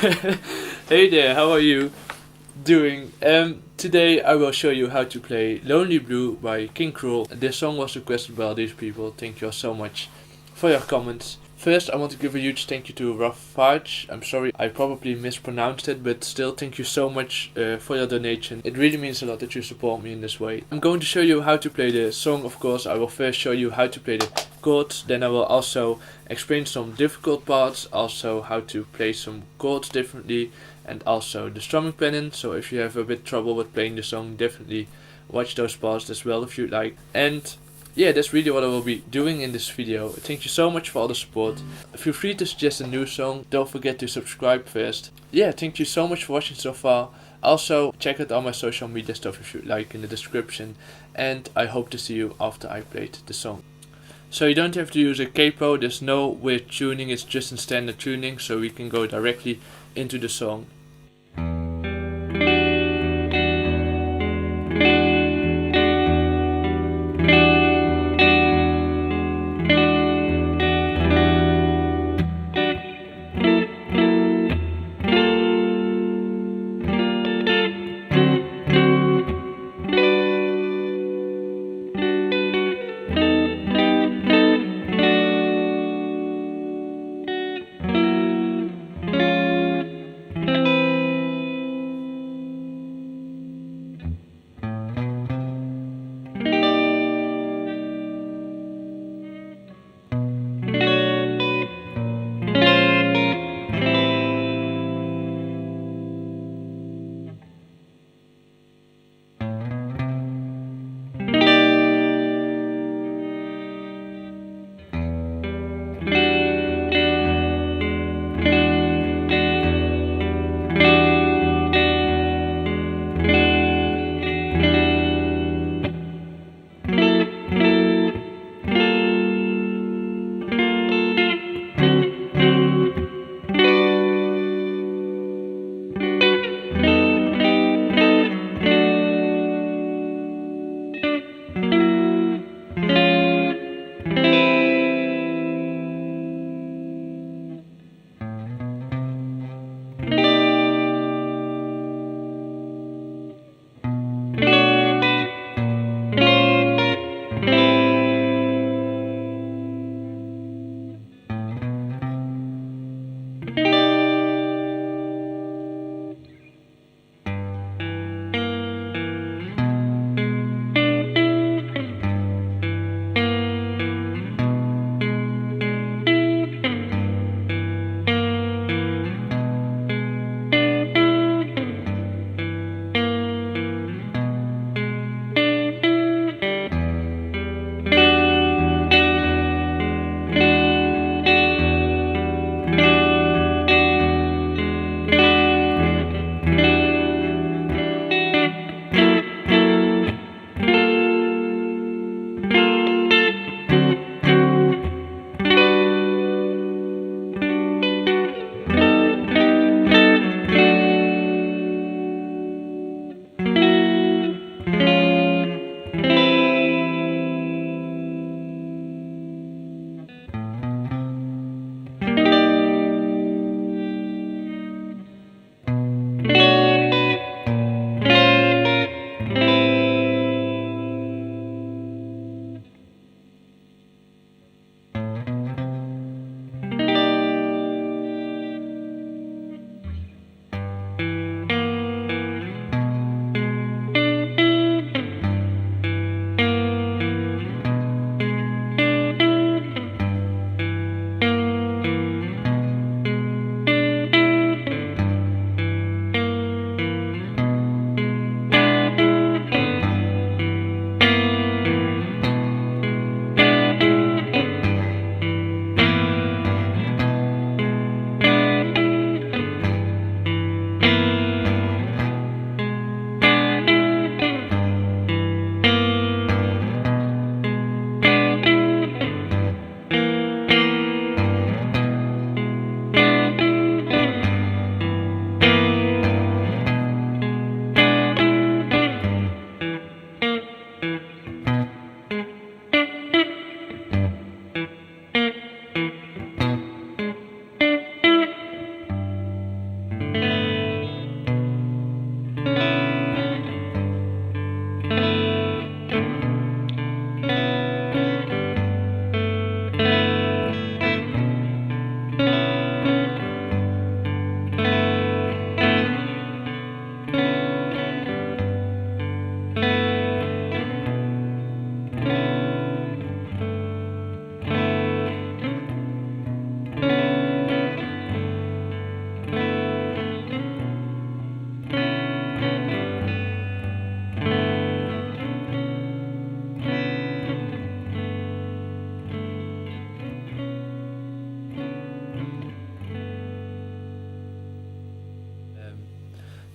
Hey there, how are you doing? Today I will show you how to play Lonely Blue by Krule. This song was requested by all these people. Thank you all so much for your comments. First, I want to give a huge thank you to Rafaj. I'm sorry I probably mispronounced it, but still thank you so much for your donation. It really means a lot that you support me in this way. I'm going to show you how to play the song, of course. I will first show you how to play the chords, then I will also explain some difficult parts, also how to play some chords differently, and also the strumming pattern. So if you have a bit trouble with playing the song, definitely watch those parts as well if you'd like. And yeah, that's really what I will be doing in this video. Thank you so much for all the support. Feel free to suggest a new song. Don't forget to subscribe first. Yeah, thank you so much for watching so far. Also, check out all my social media stuff if you'd like in the description. And I hope to see you after I played the song. So you don't have to use a capo, there's no weird tuning, it's just in standard tuning, so we can go directly into the song.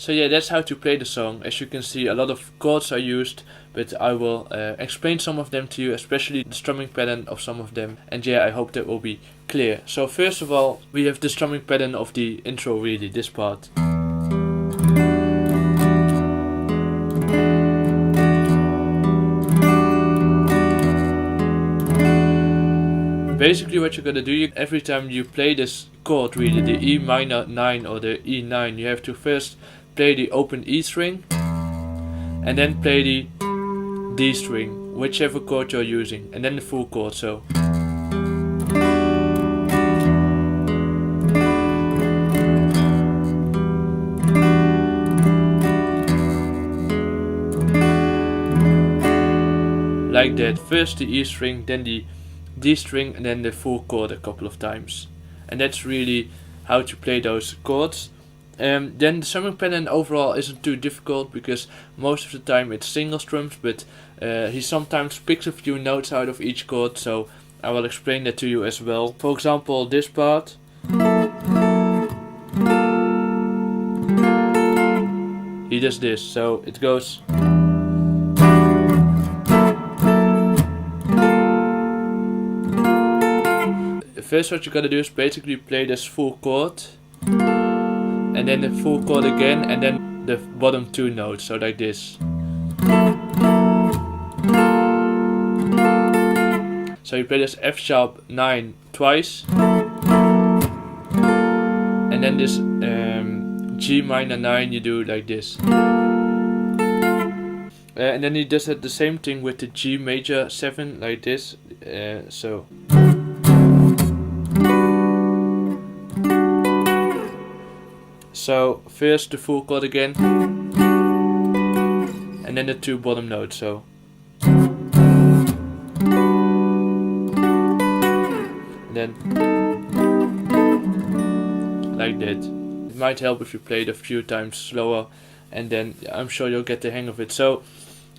So yeah, that's how to play the song. As you can see, a lot of chords are used, but I will explain some of them to you, especially the strumming pattern of some of them. And yeah, I hope that will be clear. So first of all, we have the strumming pattern of the intro, really, this part. Basically what you're gonna do, every time you play this chord, really, the E minor 9 or the E9, you have to first play the open E string and then play the D string, whichever chord you're using, and then the full chord, so. Like that, first the E string, then the D string, and then the full chord a couple of times. And that's really how to play those chords. Then the strumming pattern overall isn't too difficult, because most of the time it's single strums, but he sometimes picks a few notes out of each chord, so I will explain that to you as well. For example, this part. He does this, so it goes. First what you gotta do is basically play this full chord, and then the full chord again, and then the bottom two notes, so like this. So you play this F sharp 9 twice, and then this G minor 9 you do like this. And then he does the same thing with the G major 7 like this, so. So first the full chord again, and then the two bottom notes, so. And then like that. It might help if you play it a few times slower, and then I'm sure you'll get the hang of it. So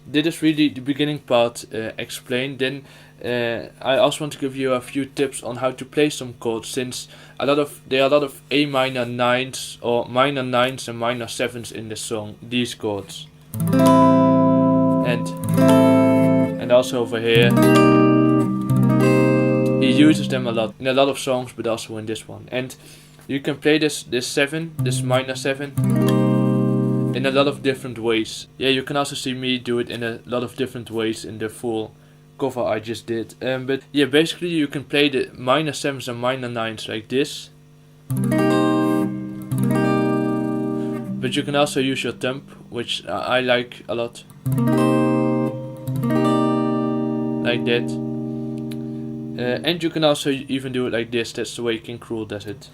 this is really the beginning part explained. Then I also want to give you a few tips on how to play some chords, since there are a lot of A minor 9s or minor 9s and minor 7s in this song, these chords. And also over here. He uses them a lot in a lot of songs, but also in this one. And you can play this 7, this minor 7, in a lot of different ways. Yeah, you can also see me do it in a lot of different ways in the full cover I just did. But yeah, basically you can play the minor 7s and minor 9s like this. But you can also use your thumb, which I like a lot. Like that. And you can also even do it like this. That's the way King Krule does it.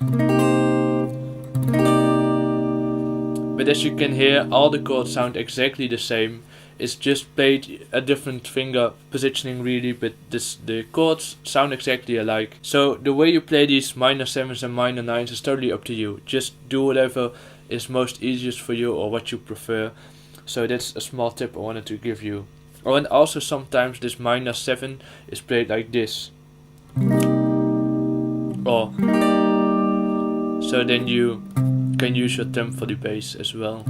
But as you can hear, all the chords sound exactly the same. It's just played a different finger positioning really, but the chords sound exactly alike. So the way you play these minor 7s and minor 9s is totally up to you. Just do whatever is most easiest for you or what you prefer. So that's a small tip I wanted to give you. Oh, and also sometimes this minor 7 is played like this. Or so then you can use your thumb for the bass as well.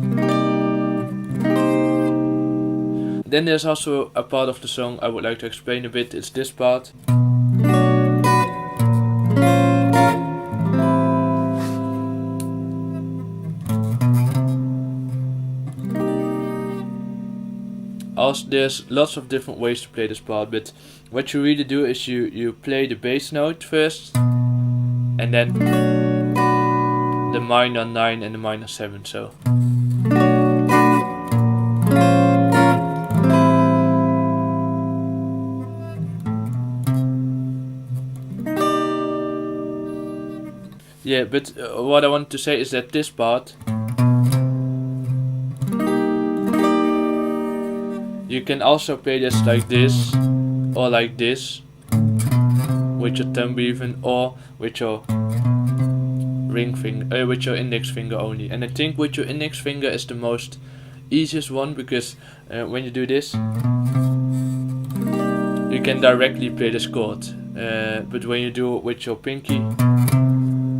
Then there's also a part of the song I would like to explain a bit. It's this part. Also, there's lots of different ways to play this part, but what you really do is you play the bass note first, and then the minor 9 and the minor 7, so. Yeah, but what I want to say is that this part, you can also play this like this, or like this, with your thumb even, or with your ring finger, with your index finger only. And I think with your index finger is the most easiest one, because when you do this, you can directly play this chord. But when you do it with your pinky,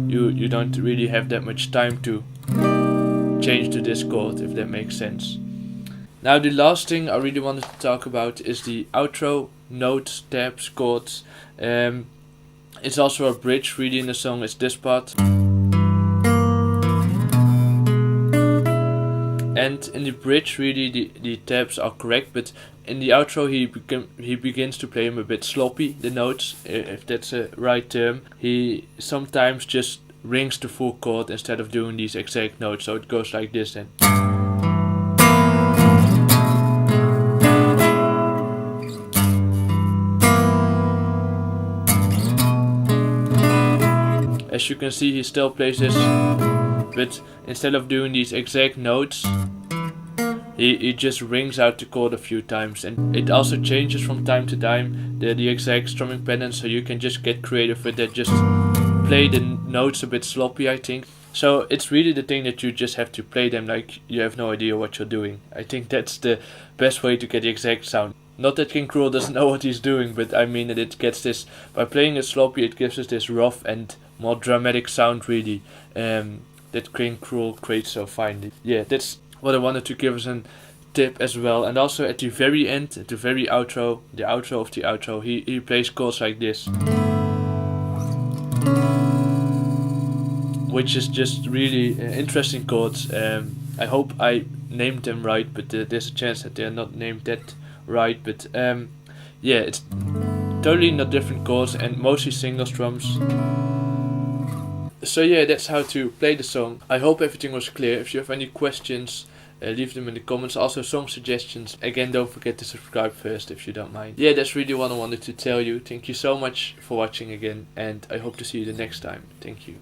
you don't really have that much time to change to this chord, if that makes sense. Now the last thing I really wanted to talk about is the outro notes, tabs, chords. It's also a bridge really in the song, it's this part. And in the bridge really the tabs are correct, but in the outro he begins to play them a bit sloppy, the notes, if that's a right term. He sometimes just rings the full chord instead of doing these exact notes, so it goes like this then. As you can see, he still plays this, but instead of doing these exact notes, he just rings out the chord a few times, and it also changes from time to time the exact strumming pattern, so you can just get creative with that, just play the notes a bit sloppy, I think. So it's really the thing that you just have to play them like you have no idea what you're doing. I think that's the best way to get the exact sound. Not that King Krule doesn't know what he's doing, but I mean that it gets this, by playing it sloppy, it gives us this rough and more dramatic sound really, that King Krule creates so finely. Yeah, that's what I wanted to give as a tip as well. And also at the very end, at the very outro, the outro of the outro, he plays chords like this, which is just really interesting chords. I hope I named them right, but there's a chance that they're not named that right. But yeah, it's totally not different chords and mostly single strums. So yeah, that's how to play the song. I hope everything was clear. If you have any questions, leave them in the comments. Also song suggestions. Again, don't forget to subscribe first if you don't mind. Yeah, that's really what I wanted to tell you. Thank you so much for watching again, and I hope to see you the next time. Thank you.